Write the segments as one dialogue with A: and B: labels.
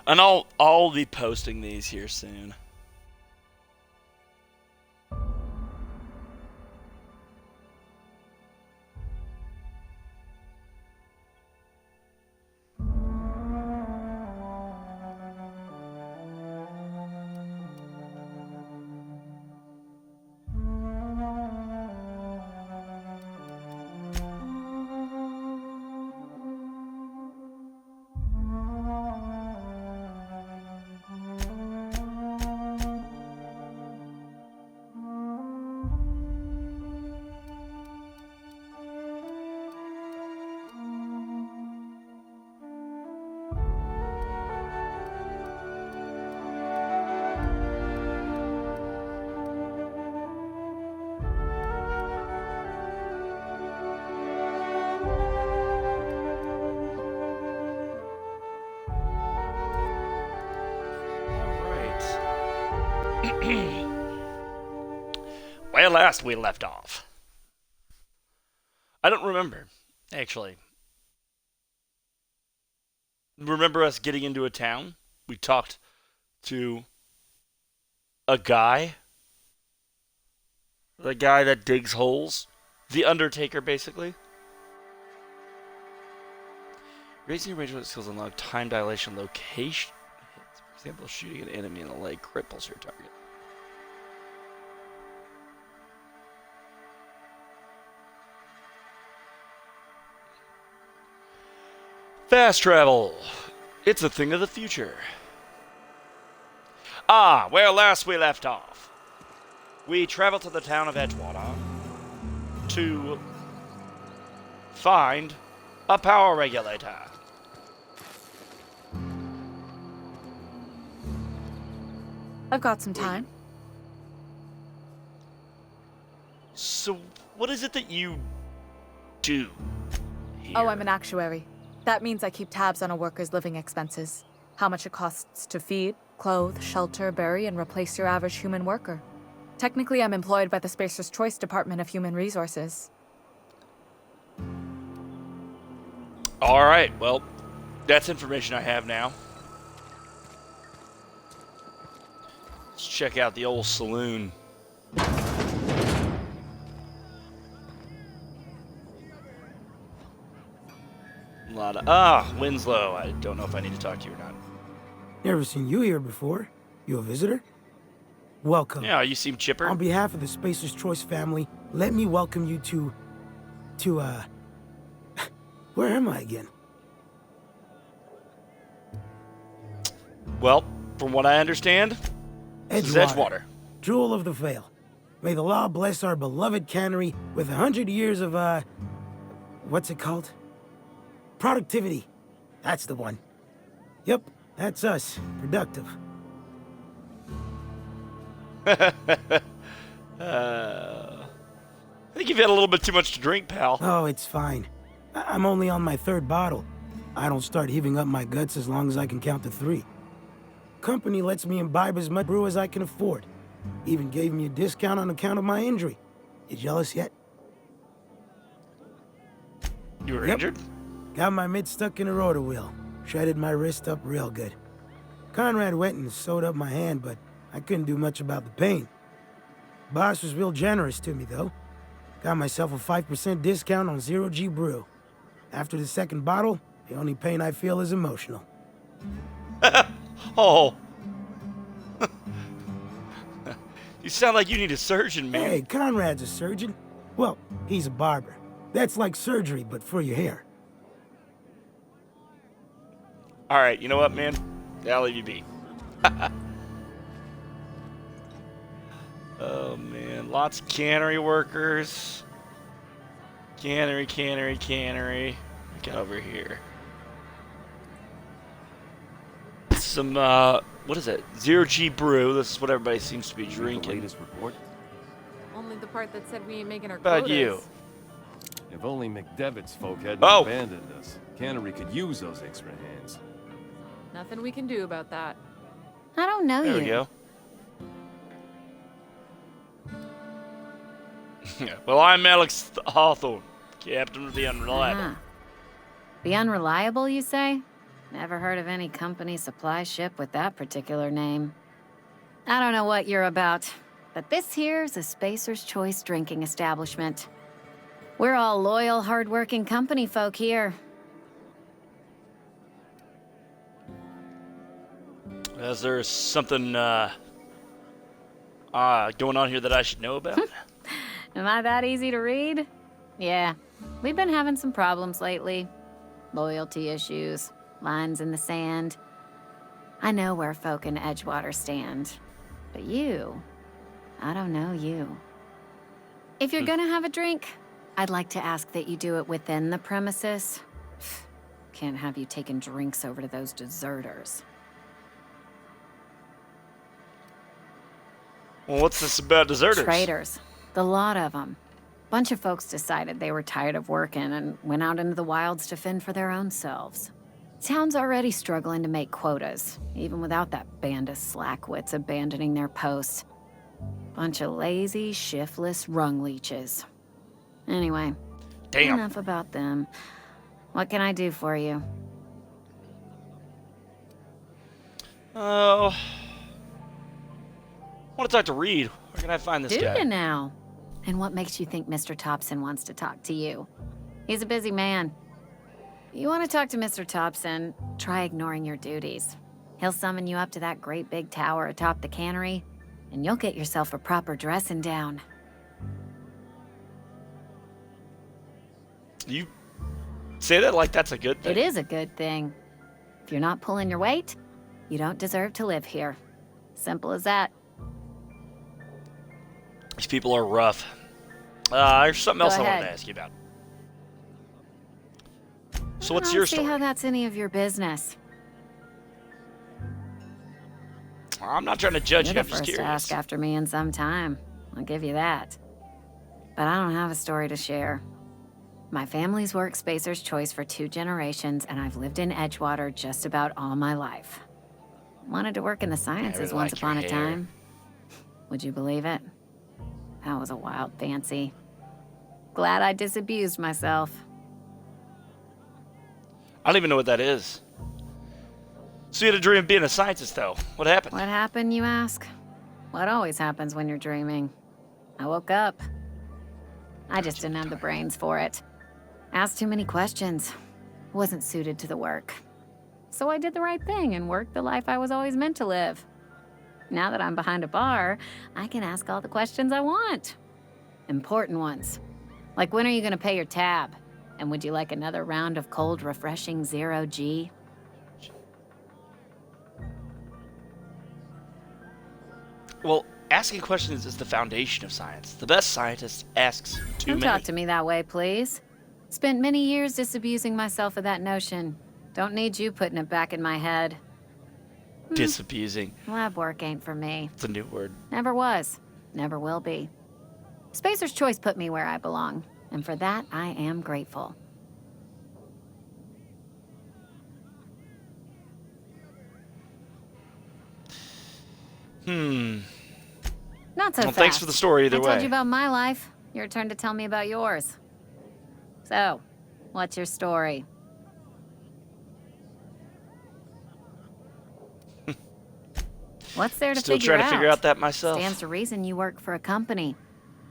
A: And I'll be posting these here soon. Where last we left off. I don't remember, actually. Remember us getting into a town? We talked to a guy. The guy that digs holes. The Undertaker, basically. Raising your range skills unlock time dilation location hits. For example, shooting an enemy in the leg cripples your target. Fast travel. It's a thing of the future. Ah, where last we left off. We traveled to the town of Edgewater to find a power regulator.
B: I've got some time.
A: So, what is it that you do here?
B: Oh, I'm an actuary. That means I keep tabs on a worker's living expenses. How much it costs to feed, clothe, shelter, bury, and replace your average human worker. Technically, I'm employed by the Spacer's Choice Department of Human Resources.
A: Alright, well, that's information I have now. Let's check out the old saloon. A lot of... Winslow. I don't know if I need to talk to you or not.
C: Never seen you here before. You a visitor? Welcome.
A: Yeah, you seem chipper.
C: On behalf of the Spacer's Choice family, let me welcome you to, where am I again?
A: Well, from what I understand, this is Edgewater.
C: Jewel of the Vale. May the law bless our beloved cannery with 100 years of, what's it called? Productivity. That's the one. Yep, that's us. Productive.
A: I think you've had a little bit too much to drink, pal.
C: Oh, it's fine. I'm only on my 3rd bottle. I don't start heaving up my guts as long as I can count to 3. Company lets me imbibe as much brew as I can afford. Even gave me a discount on account of my injury. You jealous yet?
A: You were injured?
C: Got my mid stuck in a rotor wheel. Shredded my wrist up real good. Conrad went and sewed up my hand, but I couldn't do much about the pain. Boss was real generous to me, though. Got myself a 5% discount on 0G brew. After the 2nd bottle, the only pain I feel is emotional.
A: Oh. You sound like you need a surgeon, man.
C: Hey, Conrad's a surgeon. Well, he's a barber. That's like surgery, but for your hair.
A: Alright, you know what, man? I'll leave you be. Oh, man. Lots of cannery workers. Cannery. Get over here. Some, what is it? 0G brew. This is what everybody seems to be drinking.
D: The latest report?
E: Only the part that said we ain't making our
A: About
E: quotas.
A: you?
D: If only McDevitt's folk hadn't
A: Oh.
D: abandoned us. Cannery could use those extra hands.
E: Nothing we can do about that.
B: I don't know
A: There
B: you.
A: we go. Well, I'm Alex Hawthorne, captain of the Unreliable.
B: The Unreliable, you say?
F: Never heard of any company supply ship with that particular name. I don't know what you're about, but this here's a Spacer's Choice drinking establishment. We're all loyal, hard-working company folk here.
A: Is there something going on here that I should know about?
F: Am I that easy to read? Yeah, we've been having some problems lately. Loyalty issues, lines in the sand. I know where folk in Edgewater stand. But you, I don't know you. If you're gonna have a drink, I'd like to ask that you do it within the premises. Can't have you taking drinks over to those deserters.
A: Well, what's this about deserters?
F: Traitors. The lot of them. Bunch of folks decided they were tired of working and went out into the wilds to fend for their own selves. Town's already struggling to make quotas, even without that band of slackwits abandoning their posts. Bunch of lazy, shiftless rung leeches. Anyway,
A: Damn.
F: enough about them. What can I do for you?
A: Oh, I want to talk to Reed. Where can I find this
F: Do
A: guy?
F: you now? And what makes you think Mr. Thompson wants to talk to you? He's a busy man. You want to talk to Mr. Thompson, try ignoring your duties. He'll summon you up to that great big tower atop the cannery, and you'll get yourself a proper dressing down.
A: You say that like that's a good thing.
F: It is a good thing. If you're not pulling your weight, you don't deserve to live here. Simple as that.
A: These people are rough. There's something else I wanted
F: ahead.
A: to ask you about. So what's
F: I
A: your
F: don't see
A: story?
F: how that's any of your business.
A: I'm not trying to judge
F: You're
A: you. I'm
F: the
A: just
F: first to
A: curious.
F: ask after me in some time. I'll give you that. But I don't have a story to share. My family's worked Spacer's Choice for 2 generations, and I've lived in Edgewater just about all my life. Wanted to work in the sciences
A: really
F: once
A: like your
F: upon a
A: hair.
F: time. Would you believe it? That was a wild fancy. Glad I disabused myself.
A: I don't even know what that is. So you had a dream of being a scientist, though. What happened?
F: What happened, you ask? What always happens when you're dreaming? I woke up. I just didn't have the brains for it. Asked too many questions. Wasn't suited to the work. So I did the right thing and worked the life I was always meant to live. Now that I'm behind a bar, I can ask all the questions I want. Important ones. Like, when are you going to pay your tab? And would you like another round of cold, refreshing 0G?
A: Well, asking questions is the foundation of science. The best scientist asks too
F: Don't
A: many.
F: talk to me that way, please. Spent many years disabusing myself of that notion. Don't need you putting it back in my head.
A: Disabusing.
F: Lab work ain't for me.
A: It's a new word.
F: Never was. Never will be. Spacer's Choice put me where I belong, and for that, I am grateful. Not so
A: Well,
F: fast.
A: thanks for the story either
F: I
A: way.
F: told you about my life. Your turn to tell me about yours. So, what's your story? What's there to
A: Still
F: figure out?
A: trying to figure out that myself.
F: Stands to reason you work for a company.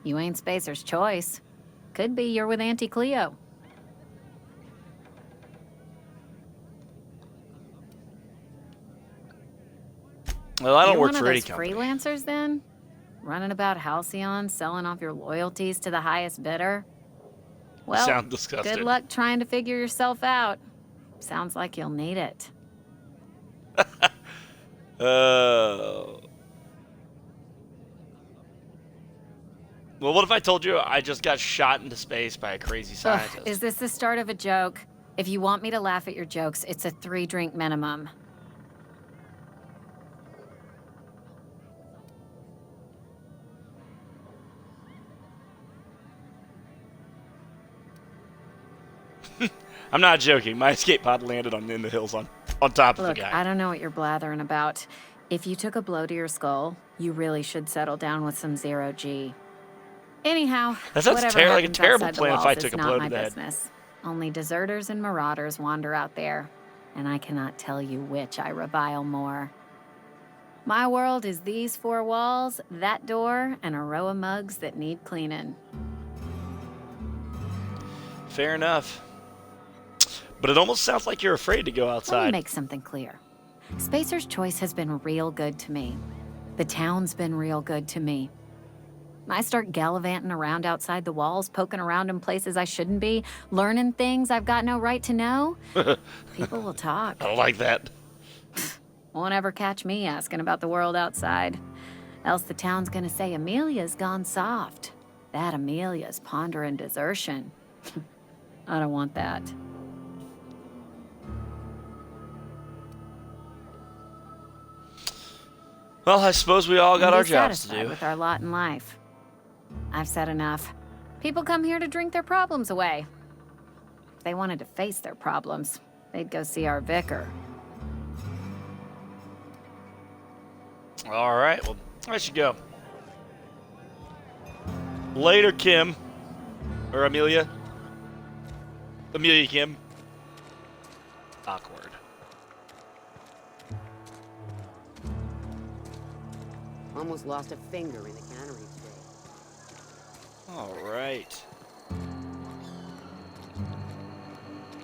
F: You ain't Spacer's Choice. Could be you're with Auntie Cleo.
A: Well, I don't
F: You're
A: work
F: one
A: for
F: of
A: any
F: those
A: company.
F: freelancers then? Running about Halcyon, selling off your loyalties to the highest bidder? Well,
A: Sound disgusting.
F: good luck trying to figure yourself out. Sounds like you'll need it.
A: Well, what if I told you I just got shot into space by a crazy scientist?
F: Ugh, is this the start of a joke? If you want me to laugh at your jokes, it's a 3-drink minimum.
A: I'm not joking. My escape pod landed in the hills on top of
F: Look,
A: the guy.
F: I don't know what you're blathering about. If you took a blow to your skull, you really should settle down with some 0G. Anyhow,
A: That sounds
F: whatever
A: like a
F: happens
A: terrible
F: outside the
A: plan if I
F: walls
A: took
F: is
A: a
F: not
A: blow to
F: my
A: the head.
F: business. Only deserters and marauders wander out there. and I cannot tell you which I revile more. My world is these four walls, that door, and a row of mugs that need cleaning.
A: Fair enough. But it almost sounds like you're afraid to go
F: Let me
A: outside.
F: make something clear. Spacer's Choice has been real good to me. The town's been real good to me. I start gallivanting around outside the walls, poking around in places I shouldn't be, learning things I've got no right to know. People will talk.
A: I don't like that.
F: Won't ever catch me asking about the world outside. Else the town's gonna say Amelia's gone soft. That Amelia's pondering desertion. I don't want that.
A: Well, I suppose we all got
F: Be
A: our jobs to
F: satisfied
A: do.
F: with our lot in life. I've said enough. People come here to drink their problems away. If they wanted to face their problems, they'd go see our vicar.
A: All right, well, I should go. Later, Kim. Or Amelia. Amelia Kim. Awkward.
G: Almost lost a finger in the cannery today.
A: All right.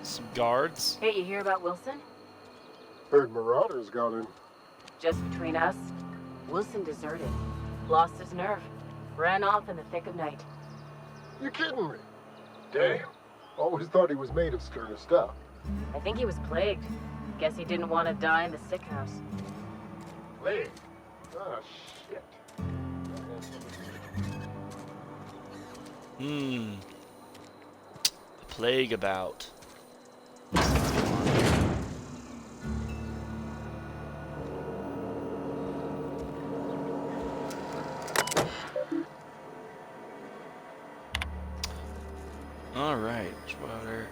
A: Some guards.
H: Hey, you hear about Wilson?
I: Heard Marauders got in.
H: Just between us, Wilson deserted. Lost his nerve. Ran off in the thick of night.
I: You kidding me? Damn. Always thought he was made of sterner stuff.
H: I think he was plagued. Guess he didn't want to die in the sick house.
I: Plague? Ah, shit.
A: The plague about. All right, Edgewater.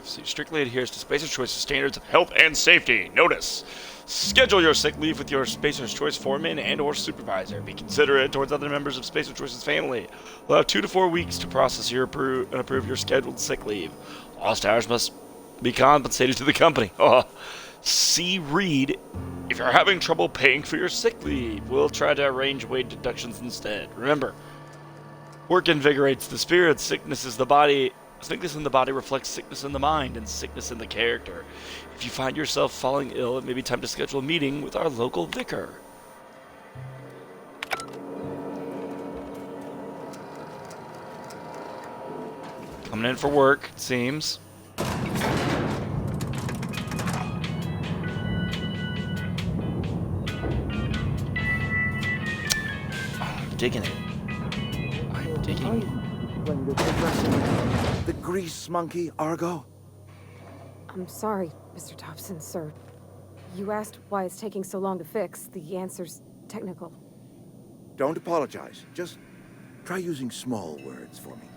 A: Strictly adheres to Spacer's Choice's standards of health and safety. Notice: schedule your sick leave with your Spacer's Choice foreman and/or supervisor. Be considerate towards other members of Spacer's Choice's family. We'll have 2 to 4 weeks to process and approve your scheduled sick leave. Lost hours must be compensated to the company. See Reed if you're having trouble paying for your sick leave. We'll try to arrange wage deductions instead. Remember, work invigorates the spirit. Sickness in the body reflects sickness in the mind and sickness in the character. If you find yourself falling ill, it may be time to schedule a meeting with our local vicar. Coming in for work, it seems. I'm digging it. I'm digging.
J: The grease monkey, Argo?
K: I'm sorry, Mr. Thompson, sir. You asked why it's taking so long to fix. The answer's technical.
J: Don't apologize. Just try using small words for me.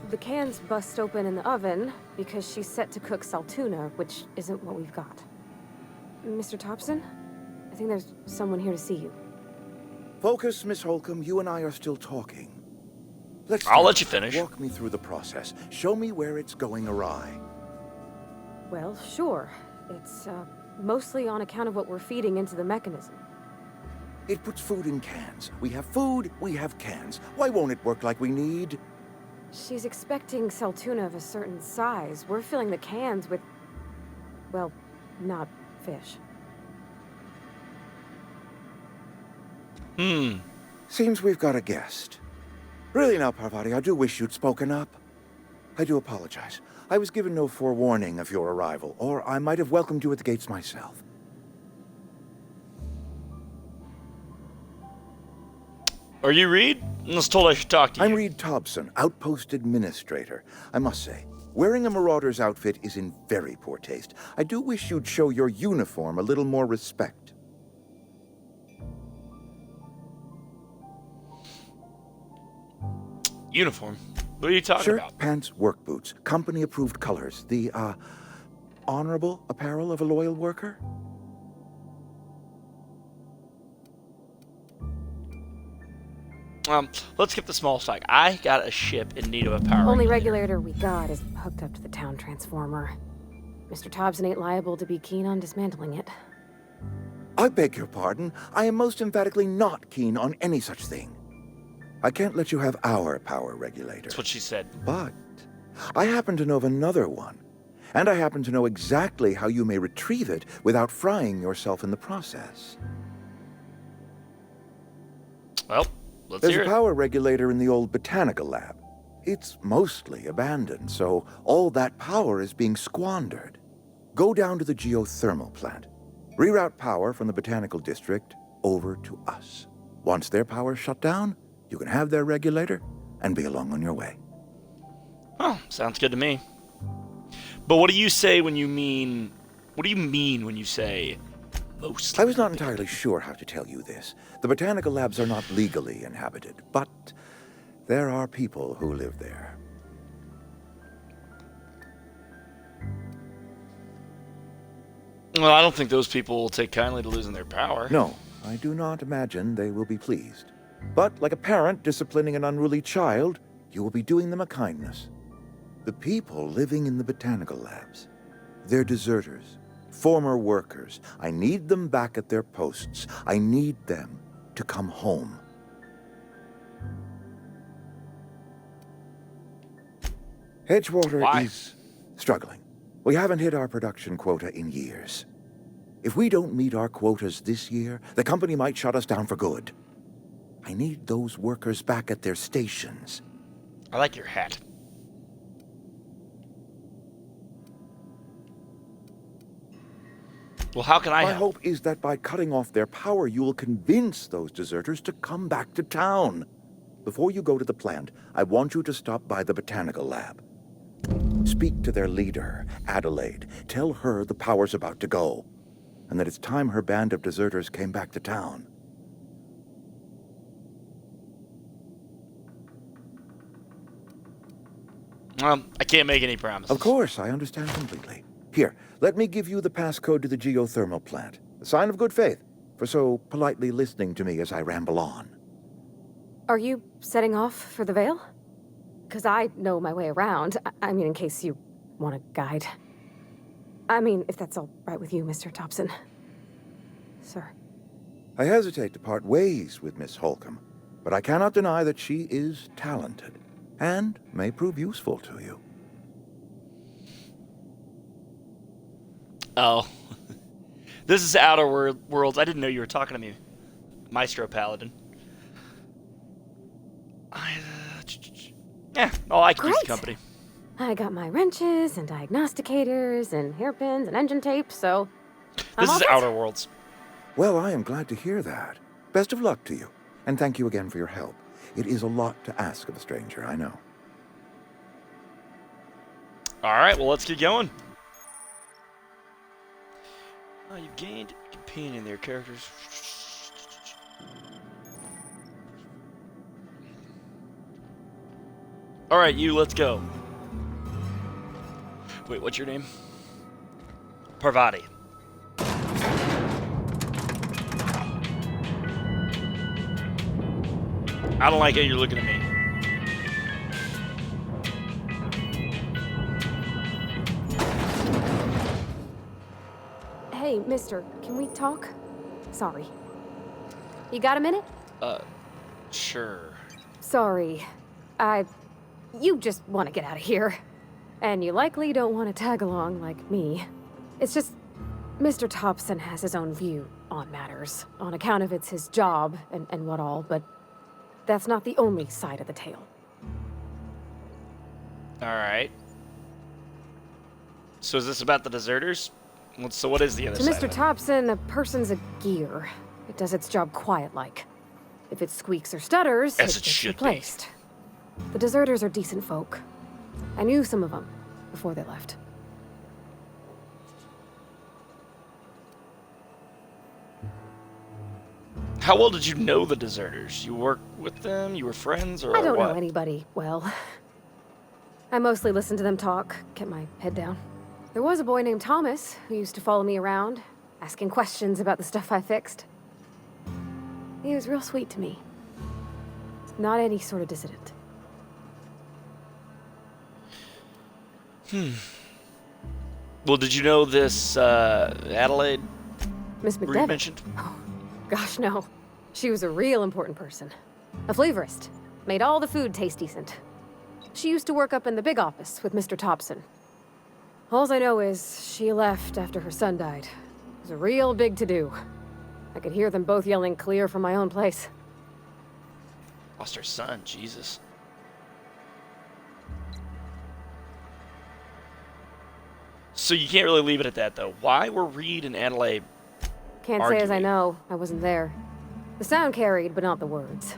K: The cans bust open in the oven because she's set to cook saltuna, which isn't what we've got. Mr. Thompson? I think there's someone here to see you.
J: Focus, Miss Holcomb. You and I are still talking.
A: I'll let you finish.
J: Walk me through the process. Show me where it's going awry.
K: Well, sure. It's, mostly on account of what we're feeding into the mechanism.
J: It puts food in cans. We have food, we have cans. Why won't it work like we need?
K: She's expecting saltuna of a certain size. We're filling the cans with, well, not fish.
J: Seems we've got a guest. Really now, Parvati, I do wish you'd spoken up. I do apologize. I was given no forewarning of your arrival, or I might have welcomed you at the gates myself.
A: Are you Reed? I was told I should talk to you.
J: I'm Reed Thompson, Outpost Administrator. I must say, wearing a Marauder's outfit is in very poor taste. I do wish you'd show your uniform a little more respect.
A: Uniform? What are you talking
J: Shirt,
A: about?
J: pants, work boots, company-approved colors. The, honorable apparel of a loyal worker?
A: Let's skip the small talk. I got a ship in need of a power.
K: Only regulator we got is hooked up to the town transformer. Mr. Thompson ain't liable to be keen on dismantling it.
J: I beg your pardon. I am most emphatically not keen on any such thing. I can't let you have our power regulator.
A: That's what she said.
J: But I happen to know of another one. And I happen to know exactly how you may retrieve it without frying yourself in the process.
A: Well, let's
J: There's
A: hear
J: a
A: it.
J: power regulator in the old botanical lab. It's mostly abandoned, so all that power is being squandered. Go down to the geothermal plant. Reroute power from the botanical district over to us. Once their power's shut down, you can have their regulator and be along on your way.
A: Oh, sounds good to me. But what do you say when you mean... What do you mean when you say mostly?
J: I was not entirely sure how to tell you this. The botanical labs are not legally inhabited, but there are people who live there.
A: Well, I don't think those people will take kindly to losing their power.
J: No, I do not imagine they will be pleased. But like a parent disciplining an unruly child, you will be doing them a kindness. The people living in the botanical labs, they're deserters, former workers. I need them back at their posts. I need them to come home. Edgewater
A: Why?
J: is struggling. We haven't hit our production quota in years. If we don't meet our quotas this year, the company might shut us down for good. I need those workers back at their stations.
A: I like your hat. Well, how can I
J: My
A: help?
J: hope is that by cutting off their power, you will convince those deserters to come back to town. Before you go to the plant, I want you to stop by the botanical lab. Speak to their leader, Adelaide. Tell her the power's about to go, and that it's time her band of deserters came back to town.
A: I can't make any promises.
J: Of course, I understand completely. Here, let me give you the passcode to the geothermal plant. A sign of good faith for so politely listening to me as I ramble on.
K: Are you setting off for the Vale? Because I know my way around. I mean, in case you want a guide. I mean, if that's all right with you, Mr. Thompson. Sir.
J: I hesitate to part ways with Miss Holcomb, but I cannot deny that she is talented and may prove useful to you.
A: Oh. This is Outer Worlds. I didn't know you were talking to me. Maestro Paladin. I can use
K: Great.
A: company.
K: I got my wrenches and diagnosticators and hairpins and engine tape, so
A: This is Outer Worlds.
J: Well, I am glad to hear that. Best of luck to you, and thank you again for your help. It is a lot to ask of a stranger, I know.
A: Alright, well, let's get going. Oh, you've gained companion there, characters. Alright, you, let's go. Wait, what's your name? Parvati. I don't like how you're looking at me.
K: Hey, mister, can we talk? Sorry. You got a minute?
A: Sure.
K: Sorry. You just want to get out of here. And you likely don't want to tag along like me. It's just, Mr. Thompson has his own view on matters, on account of it's his job and what all, but that's not the only side of the tale.
A: Alright. So is this about the deserters? So what is the other
K: To
A: side
K: Mr.
A: of it?
K: Thompson, a person's a gear. It does its job quiet-like. If it squeaks or stutters,
A: As
K: it
A: it
K: gets
A: should be.
K: replaced. The deserters are decent folk. I knew some of them before they left.
A: How well did you know the deserters? You worked with them? You were friends? Or
K: I don't
A: what?
K: know anybody well. I mostly listen to them talk, kept my head down. There was a boy named Thomas who used to follow me around, asking questions about the stuff I fixed. He was real sweet to me. Not any sort of dissident.
A: Well, did you know this Adelaide
K: Miss
A: Reed
K: McDevitt?
A: mentioned?
K: Gosh, no. She was a real important person. A flavorist. Made all the food taste decent. She used to work up in the big office with Mr. Thompson. Alls I know is she left after her son died. It was a real big to-do. I could hear them both yelling clear from my own place.
A: Lost her son, Jesus. So you can't really leave it at that, though. Why were Reed and Adelaide
K: Can't say as I
A: arguing?
K: know. I wasn't there. The sound carried, but not the words.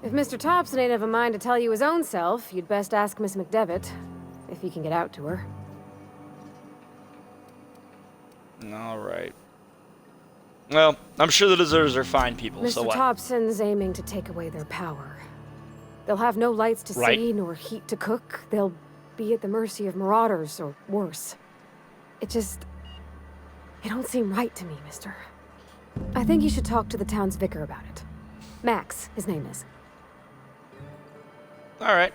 K: If Mr. Thompson ain't of a mind to tell you his own self, you'd best ask Miss McDevitt, if he can get out to her.
A: All right. Well, I'm sure the deserters are fine people, so
K: Mr.
A: what?
K: Thompson's aiming to take away their power. They'll have no lights to
A: Right.
K: see, nor heat to cook. They'll be at the mercy of marauders, or worse. It don't seem right to me, mister. I think you should talk to the town's vicar about it. Max, his name is.
A: All right.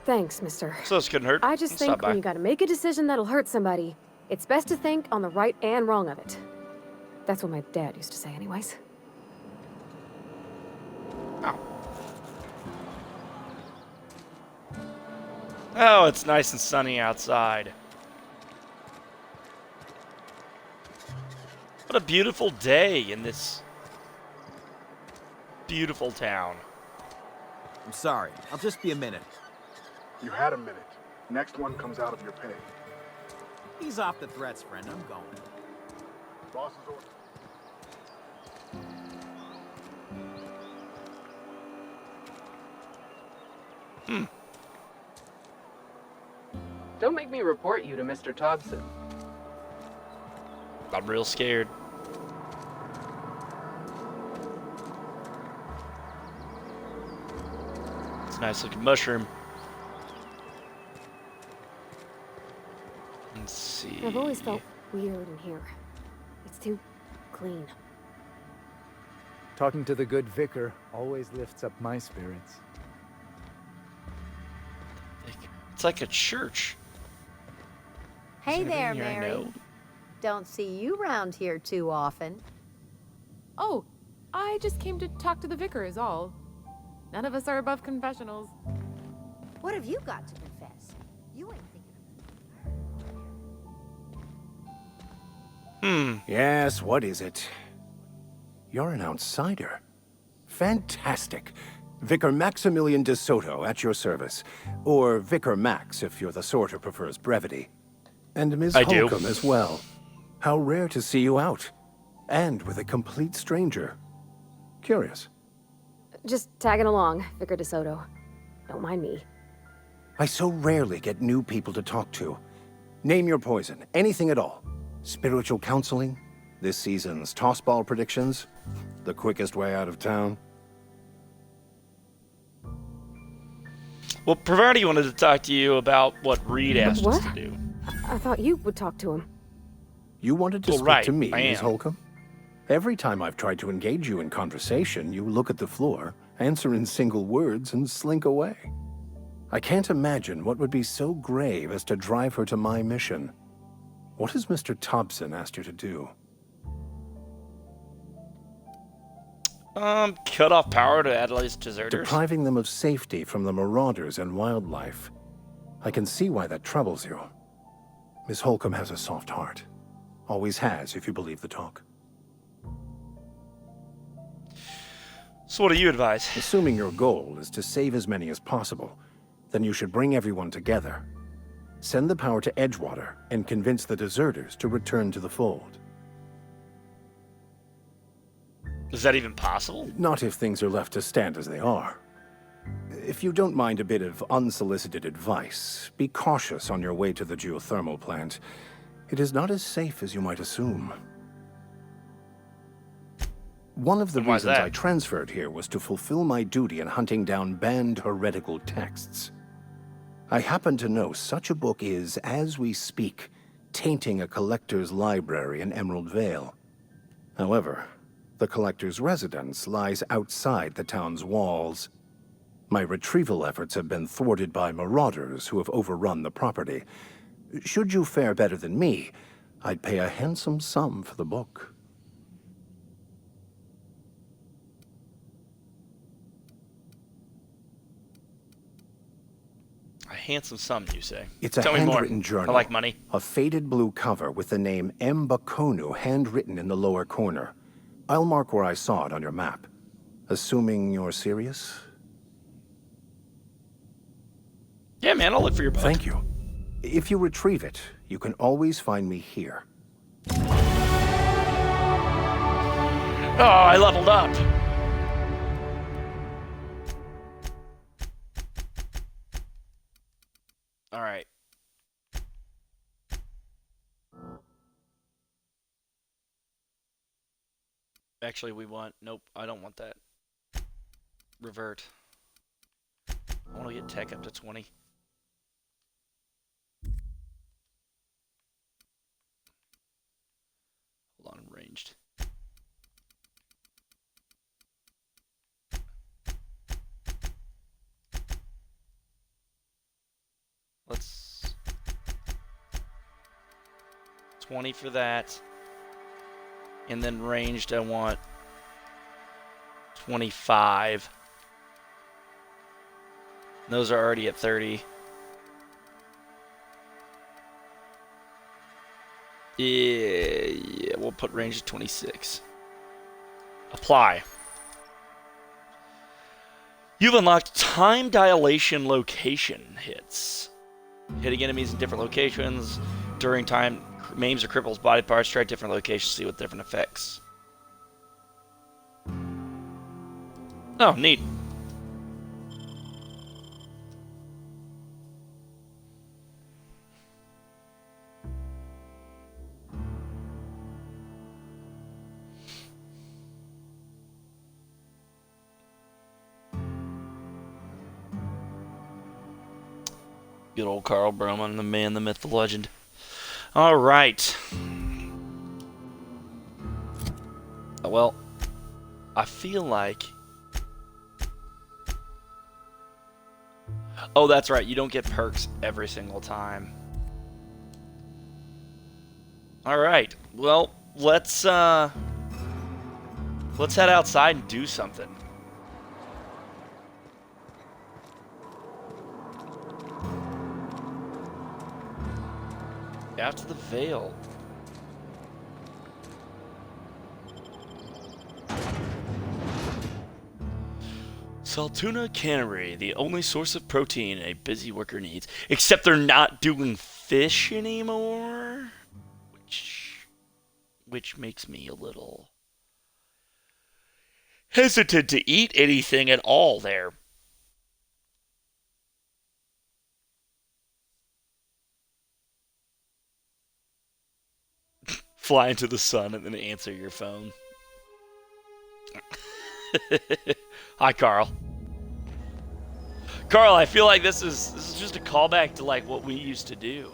K: Thanks, mister.
A: So this couldn't hurt.
K: I just
A: I'll
K: think
A: stop by.
K: when you gotta make a decision that'll hurt somebody, it's best to think on the right and wrong of it. That's what my dad used to say anyways.
A: Ow. Oh, it's nice and sunny outside. What a beautiful day in this beautiful town.
L: I'm sorry. I'll just be a minute.
I: You had a minute. Next one comes out of your pay.
L: Ease off the threats, friend. I'm going.
I: Boss's order.
G: Don't make me report you to Mr. Thompson.
A: I'm real scared. It's a nice looking mushroom. Let's see.
K: I've always felt weird in here. It's too clean.
M: Talking to the good vicar always lifts up my spirits.
A: It's like a church.
N: Hey
A: Is
N: there,
A: anything here I
N: Mary.
A: know?
N: Don't see you round here too often.
E: Oh, I just came to talk to the vicar is all. None of us are above confessionals.
N: What have you got to confess? You ain't thinking
O: Yes, what is it? You're an outsider. Fantastic. Vicar Maximilian de Soto at your service. Or Vicar Max if you're the sort who prefers brevity. And Ms.
A: I do.
O: Holcomb as well. How rare to see you out. And with a complete stranger. Curious.
K: Just tagging along, Vicar DeSoto. Don't mind me.
O: I so rarely get new people to talk to. Name your poison, anything at all. Spiritual counseling, this season's tossball predictions, the quickest way out of town.
A: Well, Pravarti wanted to talk to you about what Reed asked us
K: What?
A: to do.
K: I thought you would talk to him.
O: You wanted to
A: Well,
O: speak
A: right,
O: to me,
A: I
O: Ms.
A: am.
O: Holcomb? Every time I've tried to engage you in conversation, you look at the floor, answer in single words, and slink away. I can't imagine what would be so grave as to drive her to my mission. What has Mr. Thompson asked you to do?
A: Cut off power to Adelaide's deserters.
O: Depriving them of safety from the marauders and wildlife. I can see why that troubles you. Miss Holcomb has a soft heart. Always has, if you believe the talk.
A: So what do you advise?
O: Assuming your goal is to save as many as possible, then you should bring everyone together. Send the power to Edgewater and convince the deserters to return to the fold.
A: Is that even possible?
O: Not if things are left to stand as they are. If you don't mind a bit of unsolicited advice, be cautious on your way to the geothermal plant. It is not as safe as you might assume. One of the
A: And why is
O: reasons
A: that?
O: I transferred here was to fulfill my duty in hunting down banned heretical texts. I happen to know such a book is, as we speak, tainting a collector's library in Emerald Vale. However, the collector's residence lies outside the town's walls. My retrieval efforts have been thwarted by marauders who have overrun the property. Should you fare better than me, I'd pay a handsome sum for the book.
A: A handsome sum, you say?
O: It's a
A: Tell me more.
O: handwritten journal.
A: I like money.
O: A faded blue cover with the name Mbakonu handwritten in the lower corner. I'll mark where I saw it on your map. Assuming you're serious?
A: Yeah, man, I'll look for your book.
O: Thank you. If you retrieve it, you can always find me here.
A: Oh, I leveled up. All right. Actually, we want... Nope, I don't want that. Revert. I want to get tech up to 20. Hold on, ranged. Let's... 20 for that. And then ranged, I want 25. Those are already at 30. Yeah, we'll put range at 26. Apply. You've unlocked time dilation location hits. Hitting enemies in different locations during time maims or cripples body parts. Try different locations to see what different effects. Oh, neat. Good old Carl Broman, the man, the myth, the legend. All right. Well, I feel like... Oh, that's right. You don't get perks every single time. All right. Well, let's head outside and do something. Out to the Vale. Saltuna Cannery, the only source of protein a busy worker needs. Except they're not doing fish anymore, which makes me a little hesitant to eat anything at all there. Fly into the sun and then answer your phone. Hi, Carl. Carl, I feel like this is just a callback to like what we used to do.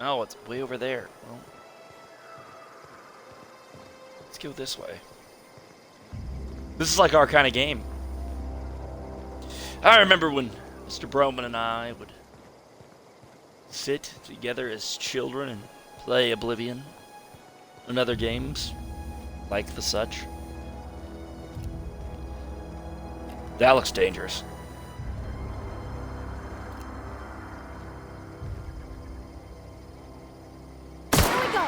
A: Oh, it's way over there. Well, let's go this way. This is like our kind of game. I remember when Mr. Broman and I would sit together as children and play Oblivion and other games like the such. That looks dangerous.
K: Here we go.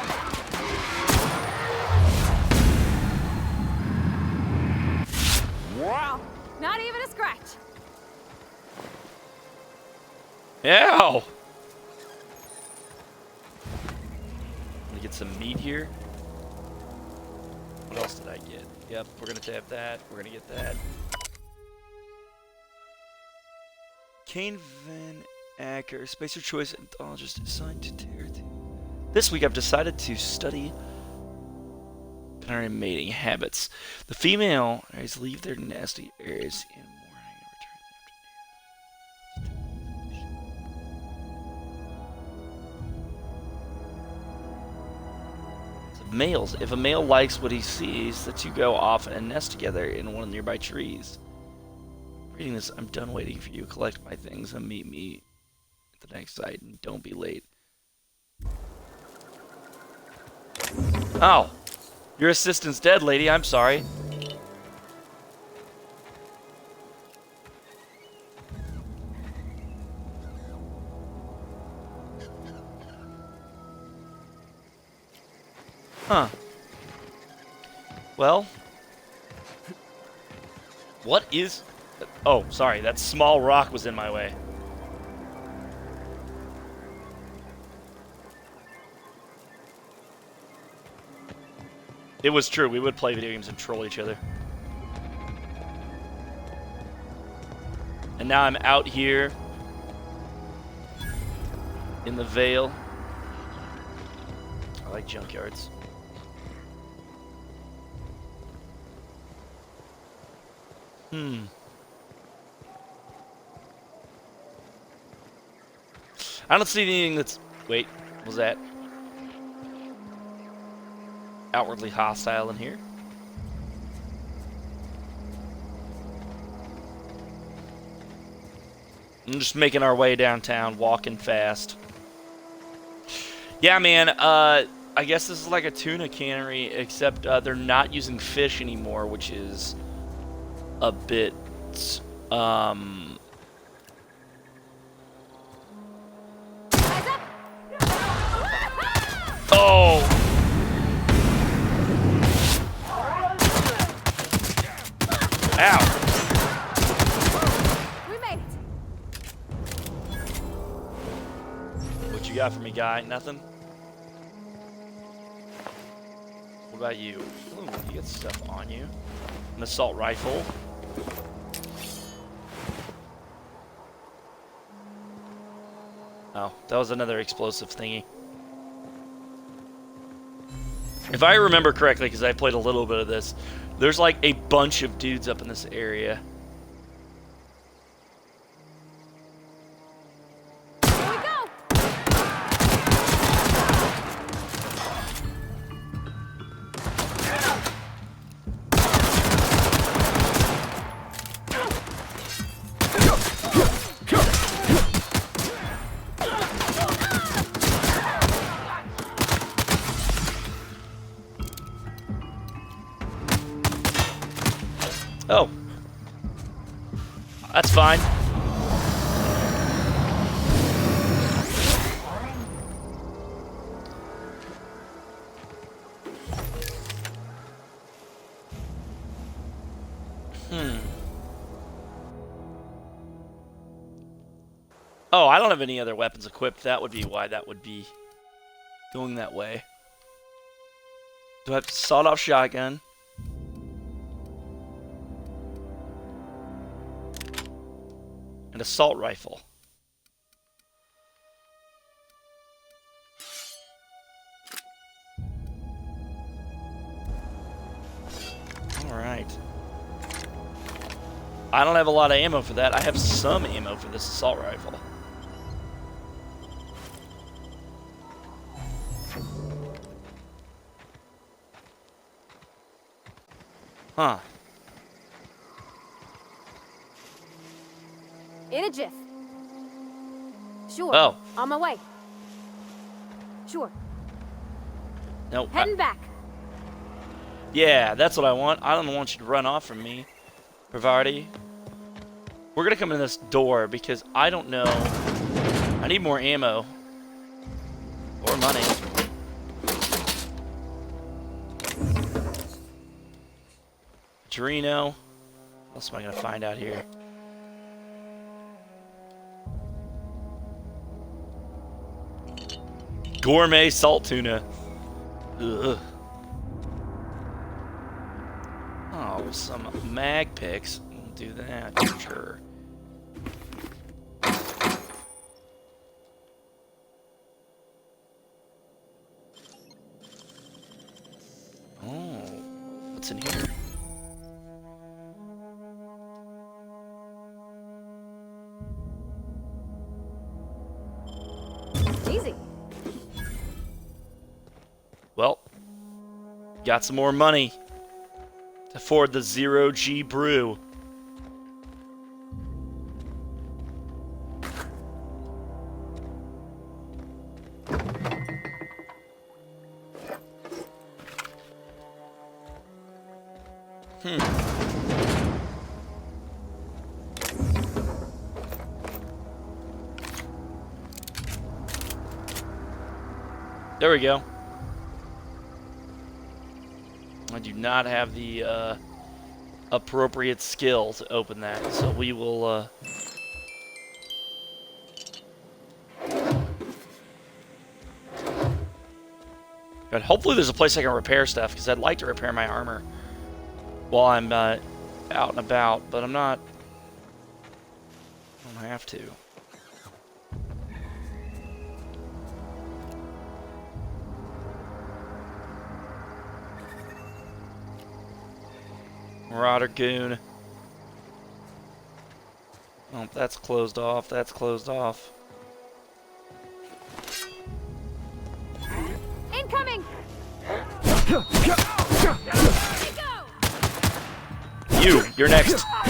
K: Wow. Not even a scratch.
A: Ow! Gonna get some meat here. What else did I get? Yep, we're gonna tap that. We're gonna get that. Kane Van Acker, Spacer Choice Anthologist assigned to Territory. This week I've decided to study pattern mating habits. The female areas leave their nasty areas in the morning and return in the afternoon. Males. If a male likes what he sees, the two go off and nest together in one of the nearby trees. Reading this, I'm done waiting for you. Collect my things and meet me at the next site and don't be late. Oh, your assistant's dead, lady. I'm sorry. Huh. Well, what is... Oh, sorry, that small rock was in my way. It was true, we would play video games and troll each other. And now I'm out here in the Vale. I like junkyards. I don't see anything that's... Wait, what was that? Outwardly hostile in here. I'm just making our way downtown, walking fast. Yeah, man, I guess this is like a tuna cannery, except they're not using fish anymore, which is a bit, Oh! Ow!
K: We made it.
A: What you got for me, guy? Nothing? What about you? Ooh, you got stuff on you. An assault rifle. Oh, that was another explosive thingy. If I remember correctly, because I played a little bit of this, there's like a bunch of dudes up in this area.
K: Here we go.
A: Oh. That's fine. Oh, I don't have any other weapons equipped. That would be why that would be going that way. Do I have a sawed-off shotgun? An assault rifle. Alright. I don't have a lot of ammo for that. I have some ammo for this assault rifle. Huh.
K: In a jiff. Sure.
A: Oh.
K: On my way. Sure.
A: Nope.
K: Heading back.
A: Yeah, that's what I want. I don't want you to run off from me, Pravarti. We're gonna come in this door because I don't know. I need more ammo. Or money. Torino. What else am I gonna find out here? Gourmet salt tuna. Ugh. Oh, some mag picks. We'll do that, sure. Oh, what's in here?
K: Easy.
A: Well, got some more money to afford the 0G brew. There we go. I do not have the appropriate skill to open that, so we will but hopefully there's a place I can repair stuff, because I'd like to repair my armor while I'm out and about, but I'm not. I don't have to. Marauder goon. Oh, that's closed off. That's closed off.
K: Incoming!
A: You're next. I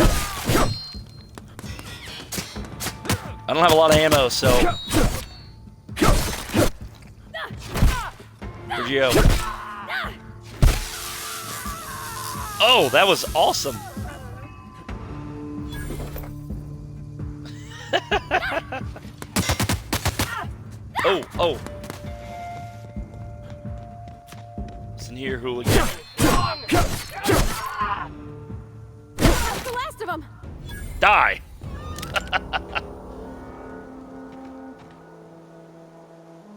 A: don't have a lot of ammo, so. Where'd you go? Oh, that was awesome. Oh. Listen here, hooligan.
K: That's the last of them.
A: Die.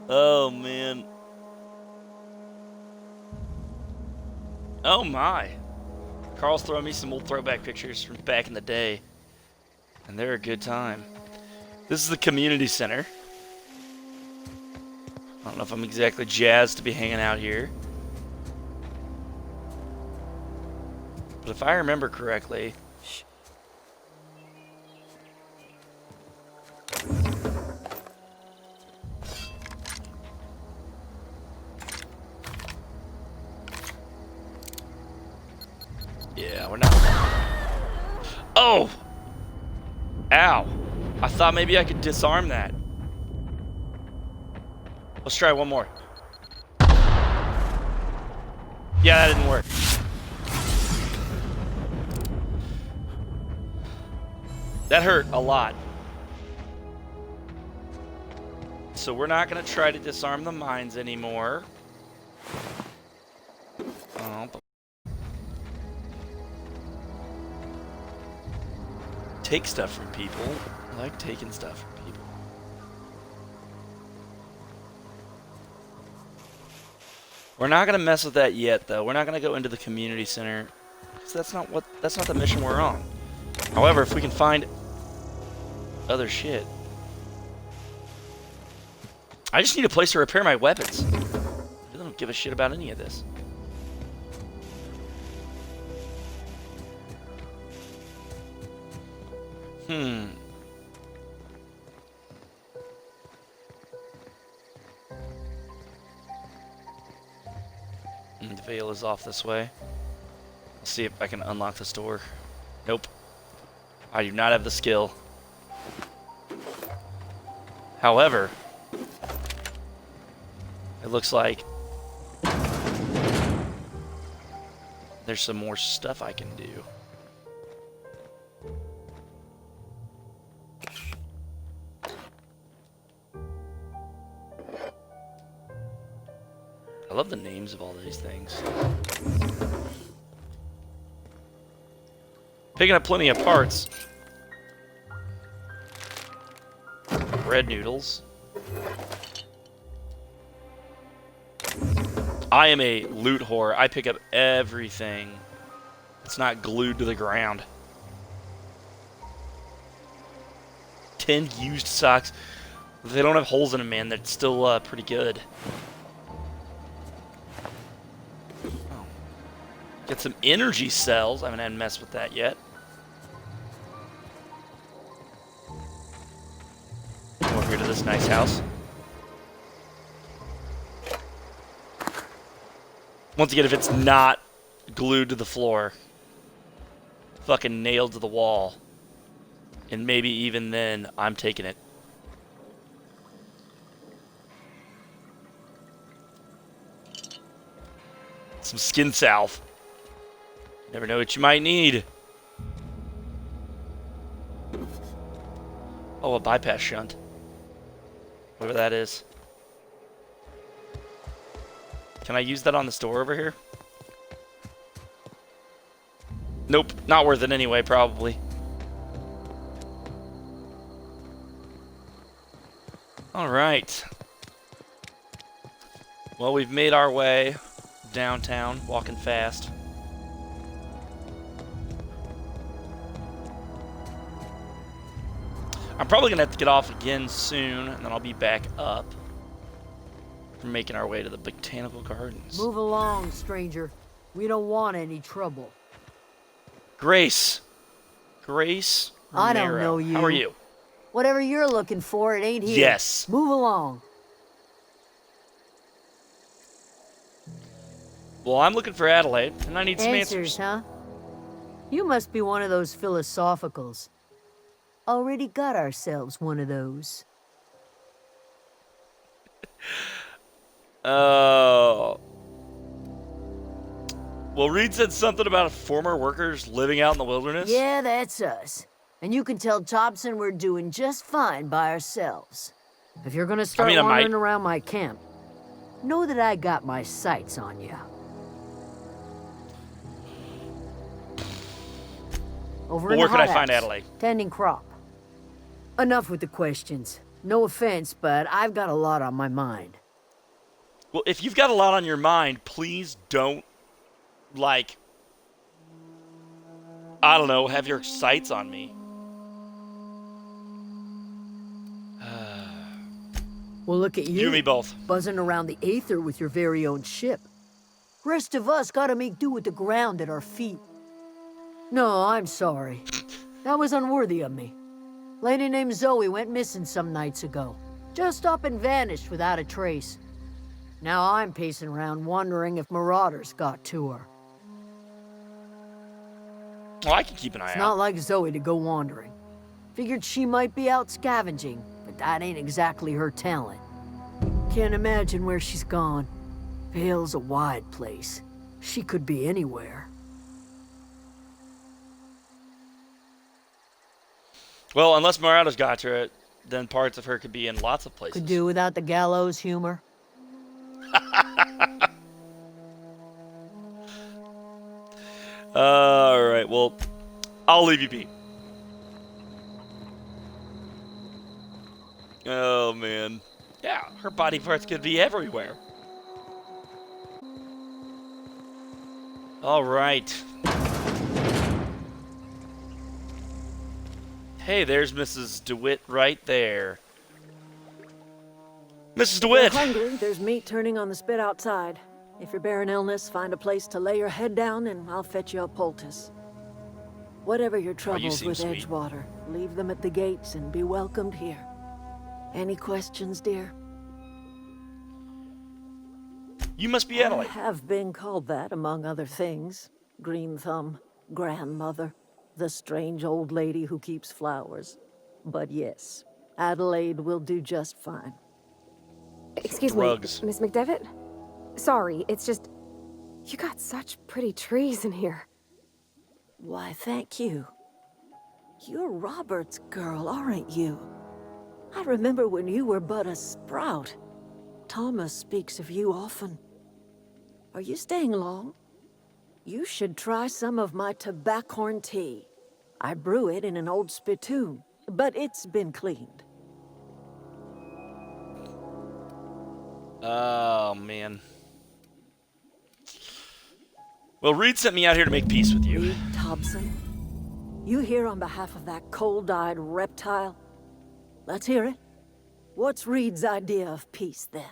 A: Oh, man. Oh, my. Carl's throwing me some old throwback pictures from back in the day. And they're a good time. This is the community center. I don't know if I'm exactly jazzed to be hanging out here. But if I remember correctly... Yeah, we're not... Oh! Ow! I thought maybe I could disarm that. Let's try one more. Yeah, that didn't work. That hurt a lot. So we're not going to try to disarm the mines anymore. Oh, but take stuff from people. I like taking stuff from people. We're not gonna mess with that yet, though. We're not gonna go into the community center, because that's not the mission we're on. However, if we can find other shit, I just need a place to repair my weapons. I don't give a shit about any of this. The veil is off this way. Let's see if I can unlock this door. Nope. I do not have the skill. However, it looks like there's some more stuff I can do. I love the names of all these things. Picking up plenty of parts. Bread noodles. I am a loot whore. I pick up everything. It's not glued to the ground. 10 used socks. They don't have holes in them, man. They're still pretty good. Oh. Get some energy cells. I haven't had to mess with that yet. Over here to this nice house. Once again, if it's not glued to the floor, fucking nailed to the wall, and maybe even then, I'm taking it. Some skin salve. Never know what you might need. Oh, a bypass shunt. Whatever that is. Can I use that on the store over here? Nope, not worth it anyway, probably. Alright. Well, we've made our way downtown, walking fast. I'm probably going to have to get off again soon, and then I'll be back up. We're making our way to the Botanical Gardens.
P: Move along, stranger. We don't want any trouble.
A: Grace. Grace
P: I don't
A: Romero.
P: know you.
A: How are you?
P: Whatever you're looking for, it ain't here.
A: Yes.
P: Move along.
A: Well, I'm looking for Adelaide, and I need some answers.
P: Huh? You must be one of those philosophicals. Already got ourselves one of those.
A: Oh. Well, Reed said something about former workers living out in the wilderness.
P: Yeah, that's us. And you can tell Thompson we're doing just fine by ourselves. If you're gonna start wandering around my camp, know that I got my sights on you. Over in
A: Where
P: the
A: can I
P: hot
A: find
P: house,
A: Adelaide?
P: Tending crop. Enough with the questions. No offense, but I've got a lot on my mind.
A: Well, if you've got a lot on your mind, please don't, like, I don't know, have your sights on me.
P: Well, look at you.
A: You and me both.
P: Buzzing around the aether with your very own ship. Rest of us gotta make do with the ground at our feet. No, I'm sorry. That was unworthy of me. Lady named Zoe went missing some nights ago. Just up and vanished without a trace. Now I'm pacing around wondering if marauders got to her.
A: Well, I can keep an eye
P: It's
A: out.
P: not like Zoe to go wandering. Figured she might be out scavenging, but that ain't exactly her talent. Can't imagine where she's gone. Vale's a wide place. She could be anywhere.
A: Well, unless Marauders got to her, then parts of her could be in lots of places.
P: Could do without the gallows humor.
A: Alright, well, I'll leave you be. Oh, man. Yeah, her body parts could be everywhere. Alright. Hey, there's Mrs. DeWitt right there. Mrs. DeWitt!
Q: If you're hungry, there's meat turning on the spit outside. If you're bearing illness, find a place to lay your head down and I'll fetch you a poultice. Whatever your troubles with
A: sweet.
Q: Edgewater, leave them at the gates and be welcomed here. Any questions, dear?
A: You must be Adelaide.
Q: I have been called that, among other things. Green Thumb, grandmother, the strange old lady who keeps flowers. But yes, Adelaide will do just fine.
K: Excuse
A: Drugs.
K: me, Miss McDevitt? Sorry, it's just... You got such pretty trees in here.
Q: Why, thank you. You're Robert's girl, aren't you? I remember when you were but a sprout. Thomas speaks of you often. Are you staying long? You should try some of my tobaccorn tea. I brew it in an old spittoon, but it's been cleaned.
A: Oh, man. Well, Reed sent me out here to make peace with you.
Q: Reed Thompson? You here on behalf of that cold-eyed reptile? Let's hear it. What's Reed's idea of peace, then?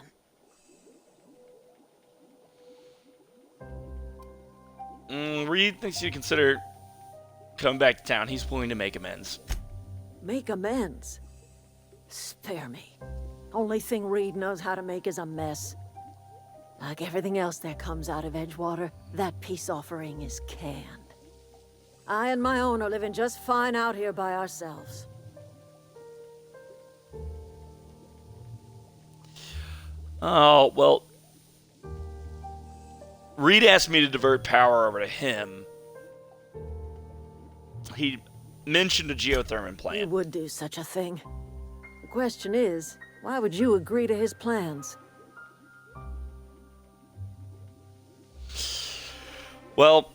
A: Reed thinks you consider coming back to town. He's willing to make amends.
Q: Make amends? Spare me. Only thing Reed knows how to make is a mess. Like everything else that comes out of Edgewater, that peace offering is canned. I and my own are living just fine out here by ourselves.
A: Oh, well, Reed asked me to divert power over to him, he mentioned a geothermal
Q: He
A: plant.
Q: would do such a thing. The question is, why would you agree to his plans?
A: Well,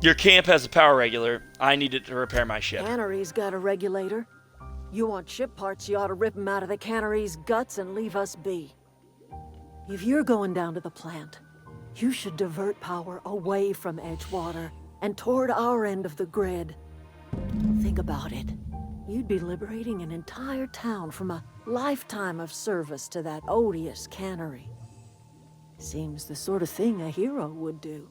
A: your camp has a power regulator. I need it to repair my ship.
Q: Cannery's got a regulator. You want ship parts, you ought to rip 'em out of the cannery's guts and leave us be. If you're going down to the plant, you should divert power away from Edgewater and toward our end of the grid. Think about it. You'd be liberating an entire town from a lifetime of service to that odious cannery. Seems the sort of thing a hero would do.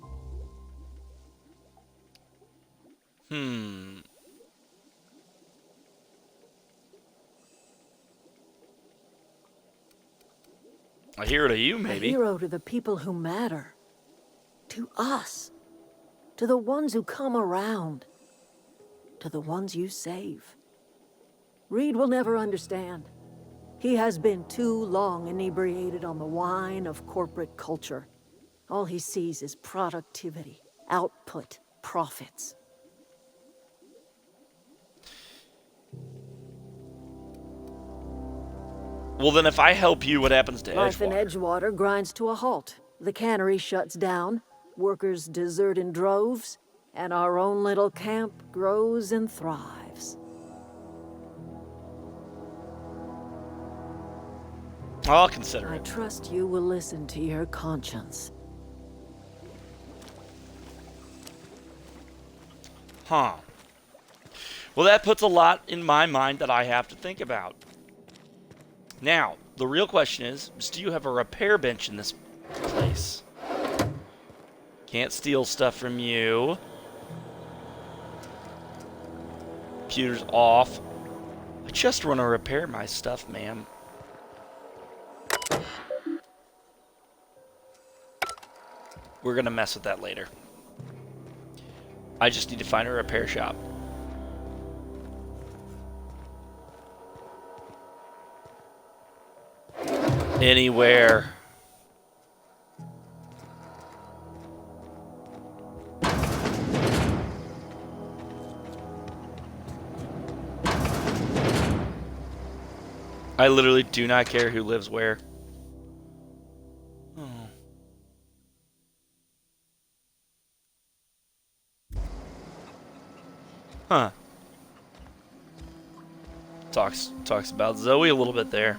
A: A hero to you,
Q: A
A: maybe.
Q: hero to the people who matter. To us. To the ones who come around. To the ones you save. Reed will never understand. He has been too long inebriated on the wine of corporate culture. All he sees is productivity, output, profits.
A: Well, then if I help you, what happens to
Q: Life in
A: Edgewater?
Q: Edgewater grinds to a halt. The cannery shuts down, workers desert in droves, and our own little camp grows and thrives.
A: I'll consider
Q: I
A: it.
Q: trust you will listen to your conscience.
A: Huh. Well, that puts a lot in my mind that I have to think about. Now, the real question is, do you have a repair bench in this place? Can't steal stuff from you. Computer's off. I just want to repair my stuff, ma'am. We're going to mess with that later. I just need to find a repair shop. Anywhere. I literally do not care who lives where. Oh. Huh. Talks about Zoe a little bit there.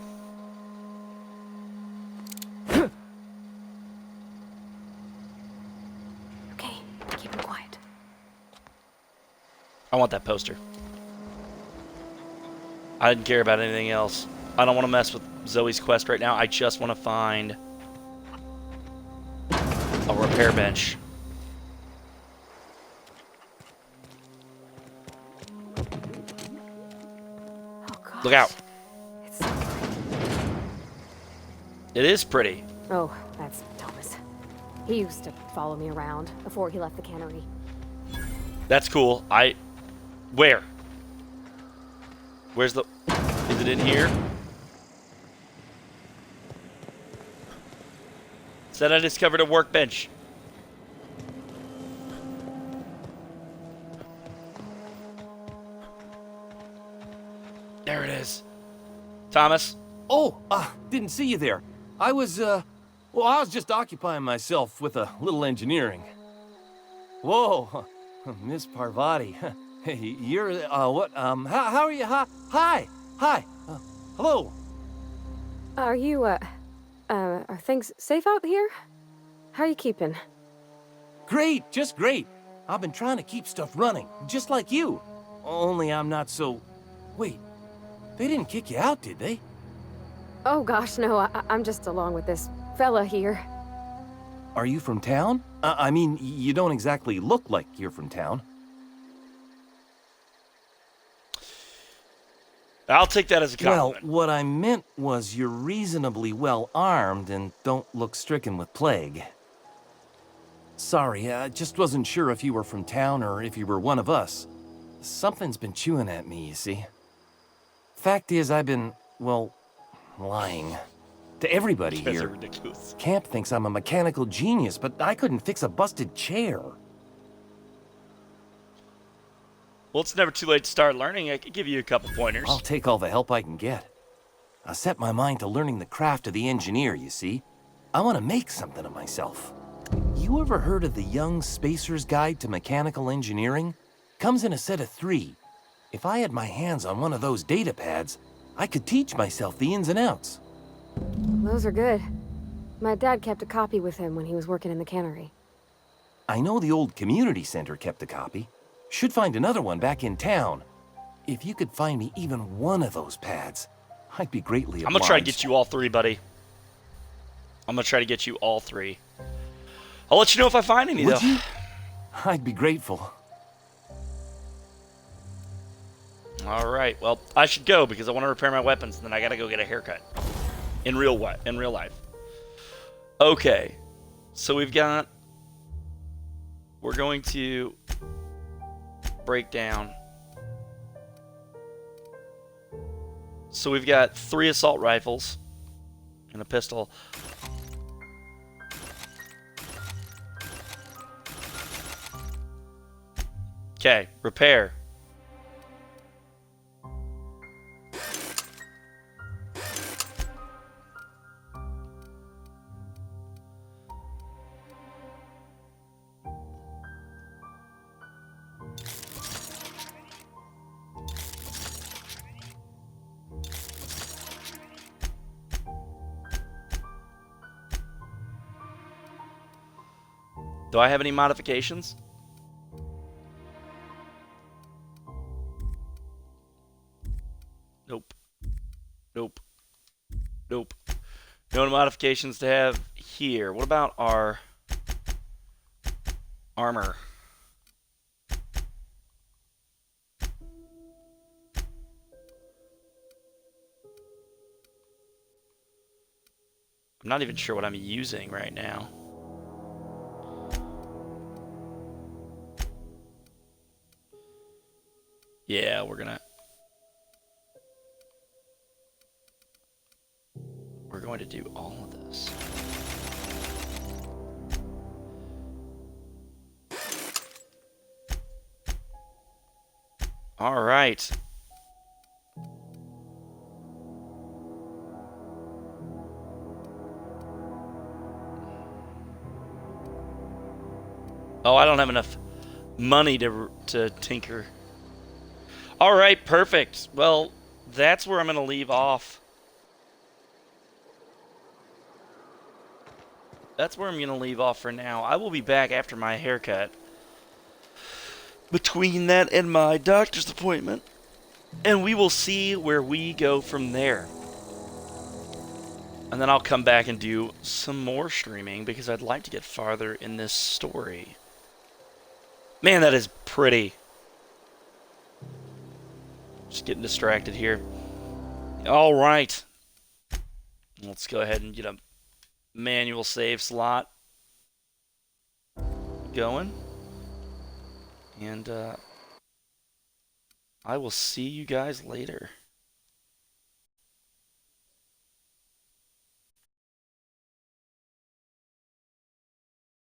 K: Okay, keep him quiet.
A: I want that poster. I didn't care about anything else. I don't want to mess with Zoe's quest right now. I just want to find a repair bench. Look out.
K: It's so pretty.
A: It is pretty.
K: Oh, that's Thomas. He used to follow me around before he left the cannery.
A: That's cool. Where? Where's the... Is it in here? Said I discovered a workbench. There it is. Thomas?
D: Oh, didn't see you there. I was just occupying myself with a little engineering. Whoa, Miss Parvati. Hey, you're, what, how are you? Hi, hello.
K: Are you, are things safe out here? How are you keeping?
D: Great, just great. I've been trying to keep stuff running, just like you. Only I'm not so... Wait, they didn't kick you out, did they?
K: Oh gosh, no, I'm just along with this fella here.
D: Are you from town? I mean, you don't exactly look like you're from town.
A: I'll take that as a compliment.
D: Well, what I meant was you're reasonably well armed and don't look stricken with plague. Sorry, I just wasn't sure if you were from town or if you were one of us. Something's been chewing at me, you see. Fact is, I've been, well, lying. To everybody
A: You guys
D: here.
A: are ridiculous.
D: Camp thinks I'm a mechanical genius, but I couldn't fix a busted chair.
A: Well, it's never too late to start learning. I could give you a couple pointers.
D: I'll take all the help I can get. I set my mind to learning the craft of the engineer, you see. I want to make something of myself. You ever heard of the Young Spacer's Guide to Mechanical Engineering? Comes in a set of 3. If I had my hands on one of those data pads, I could teach myself the ins and outs.
K: Those are good. My dad kept a copy with him when he was working in the cannery.
D: I know the old community center kept a copy. Should find another one back in town. If you could find me even one of those pads, I'd be greatly obliged.
A: I'm gonna try to get you all 3, buddy. I'm gonna try to get you all 3. I'll let you know if I find any, though.
D: Would you? I'd be grateful.
A: All right. Well, I should go because I want to repair my weapons, and then I gotta go get a haircut. In real life. Okay. So we're going to break down. So we've got 3 assault rifles and a pistol. Okay, repair. Do I have any modifications? Nope. Nope. Nope. No modifications to have here. What about our armor? I'm not even sure what I'm using right now. Yeah, we're going to do all of this. All right. Oh, I don't have enough money to tinker. All right, perfect. Well, that's where I'm going to leave off. That's where I'm going to leave off for now. I will be back after my haircut. Between that and my doctor's appointment. And we will see where we go from there. And then I'll come back and do some more streaming because I'd like to get farther in this story. Man, that is pretty. Just getting distracted here. All right. Let's go ahead and get a manual save slot going. And I will see you guys later.